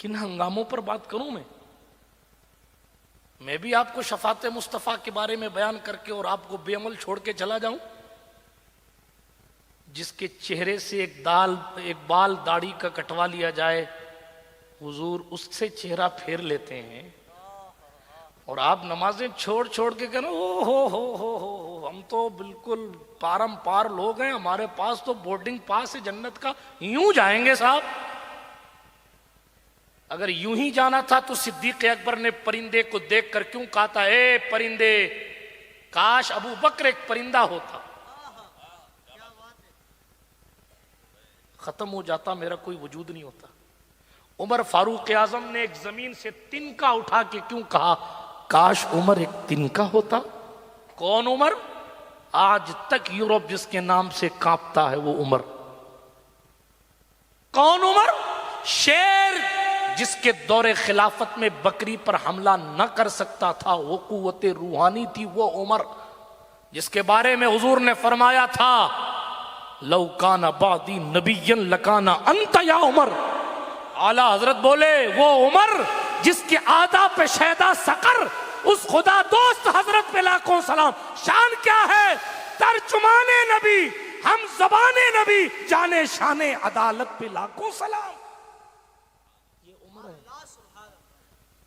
किन हंगामों पर बात करूं मैं भी आपको शफात मुस्तफ़ा के बारे में बयान करके और आपको बेअमल छोड़ के चला जाऊं? जिसके चेहरे से एक बाल दाढ़ी का कटवा लिया जाए, हुजूर उससे चेहरा फेर लेते हैं, और आप नमाजें छोड़ छोड़ के कहना ओ हो, हम तो बिल्कुल पारंपार लोग हैं, हमारे पास तो बोर्डिंग पास है जन्नत का, यूं जाएंगे साहब। अगर यूं ही जाना था तो सिद्दीक अकबर ने परिंदे को देखकर क्यों कहा था, ए परिंदे, काश अबू बकर एक परिंदा होता, खत्म हो जाता, मेरा कोई वजूद नहीं होता। उमर फारूक आजम ने एक जमीन से तिनका उठा के क्यों कहा, काश उमर एक तिनका होता? कौन उमर? आज तक यूरोप जिसके नाम से कांपता है वो उमर। कौन उमर? शेर जिसके दौरे खिलाफत में बकरी पर हमला न कर सकता था, वो कुव्वत रूहानी थी वो उमर, जिसके बारे में हुजूर ने फरमाया था, लौकाना बादी नबियन लकाना अंत या उमर। आला हजरत बोले वो उमर जिसके आदा पे शैदा सकर, उस खुदा दोस्त हजरत पे लाखों सलाम। शान क्या है? तर्जुमाने नबी, हम जबाने नबी, जाने शाने अदालत पे लाखों सलाम। ये उमर है।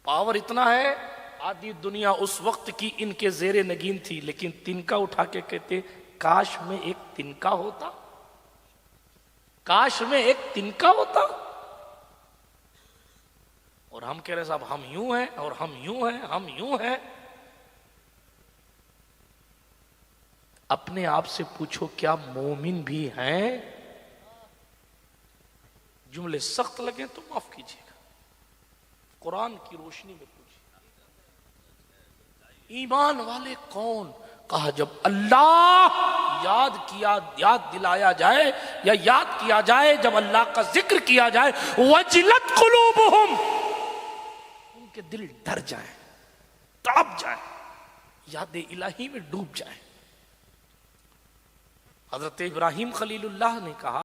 पावर इतना है, आधी दुनिया उस वक्त की इनके जेरे नगीन थी, लेकिन तिनका उठा के कहते काश में एक तिनका होता, काश में एक तिनका होता। और हम कह रहे साहब हम यूं हैं और हम यूं हैं, हम यूं हैं। अपने आप से पूछो क्या मोमिन भी हैं? जुमले सख्त लगे तो माफ कीजिएगा, कुरान की रोशनी में पूछिए, ईमान वाले कौन? कहा जब अल्लाह याद दिलाया जाए या याद किया जाए, जब अल्लाह का जिक्र किया जाए, वजलत कुलूबुहुम, उनके दिल डर जाए, तड़प जाए, याद इलाही में डूब जाए। हजरत इब्राहिम खलीलुल्लाह ने कहा,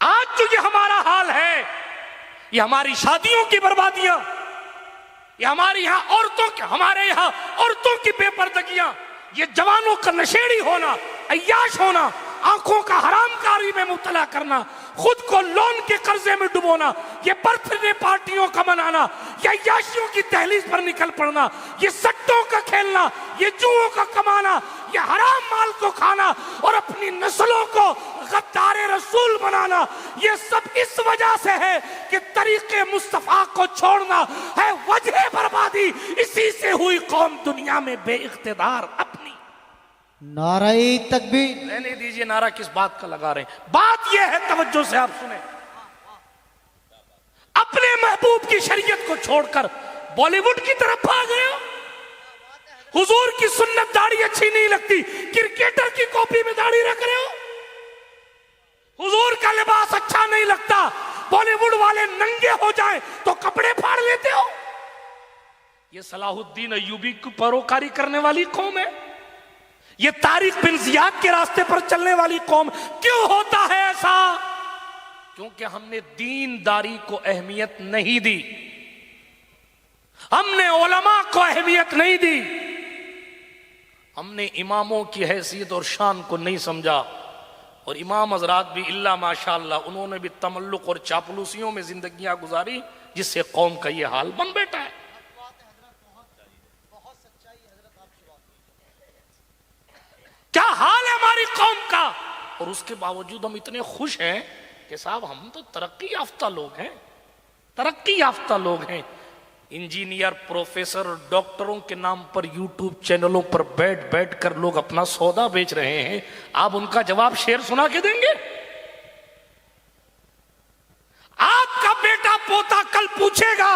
आज जो ये हमारा हाल है, ये हमारी शादियों की बर्बादियां, ये हमारे यहां औरतों की बेपर्दगियां, ये जवानों का नशेड़ी होना, अय्याश होना, आंखों का हरामकारी में मुब्तला करना, खुद को लोन के कर्जे में डुबोना, ये बर्थडे पार्टियों का मनाना, ये अय्याशियों की दहलीज पर निकल पड़ना, ये सट्टों का खेलना, ये जुओं का कमाना, ये हराम माल को खाना और अपनी नस्लों को गद्दारे रसूल बनाना, ये सब इस वजह से है कि तरीके मुस्तफा को छोड़ना है वजह बर्बादी। इसी से हुई कौम दुनिया में बेइख्तिदार। अपनी नाराए तकबीर। रहने दीजिए, नारा किस बात का लगा रहे हैं। बात यह है, तवज्जो से आप सुने, अपने महबूब की शरीयत को छोड़कर बॉलीवुड की तरफ भाग गए हो। हुजूर की सुन्नत दाढ़ी अच्छी नहीं लगती, क्रिकेटर की कॉपी में दाढ़ी रख रहे हो। हुजूर का लिबास अच्छा नहीं लगता, बॉलीवुड वाले नंगे हो जाएं तो कपड़े फाड़ लेते हो। ये सलाहुद्दीन अय्यूबी की परोकारी करने वाली कौम है, ये तारिक बिन जियाद के रास्ते पर चलने वाली कौम। क्यों होता है ऐसा? क्योंकि हमने दीनदारी को अहमियत नहीं दी, हमने उलमा को अहमियत नहीं दी, हमने इमामों की हैसियत और शान को नहीं समझा। और इमाम हजरात भी इल्ला माशाअल्लाह, उन्होंने भी तमल्लुक और चापलूसियों में जिंदगियां गुजारी, जिससे कौम का ये हाल बन बैठा है। क्या हाल है हमारी कौम का? और उसके बावजूद हम इतने खुश हैं कि साहब हम तो तरक्की याफ्ता लोग हैं, तरक्की याफ्ता लोग हैं। इंजीनियर, प्रोफेसर, डॉक्टरों के नाम पर यूट्यूब चैनलों पर बैठ बैठ कर लोग अपना सौदा बेच रहे हैं। आप उनका जवाब शेर सुना के देंगे? आपका बेटा पोता कल पूछेगा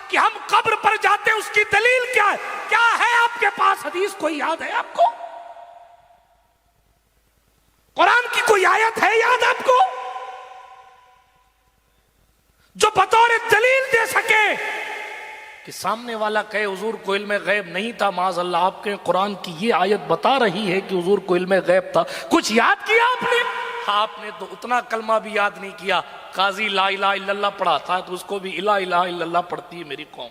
कि हम कब्र पर जाते हैं, उसकी दलील क्या है? क्या है आपके पास हदीस? कोई याद है आपको? कुरान की कोई आयत है याद आपको जो बतौर दलील दे सके कि सामने वाला कहे हुजूर को इल्म गैब नहीं था? माज़अल्लाह, आपके कुरान की ये आयत बता रही है कि हुजूर को इल्म गैब था। कुछ याद किया आपने? आपने तो उतना कलमा भी याद नहीं किया। काजी ला इलाहा इल्लल्लाह पढ़ाता है तो उसको भी इला इलाहा इल्लल्लाह पढ़ती है मेरी कौम।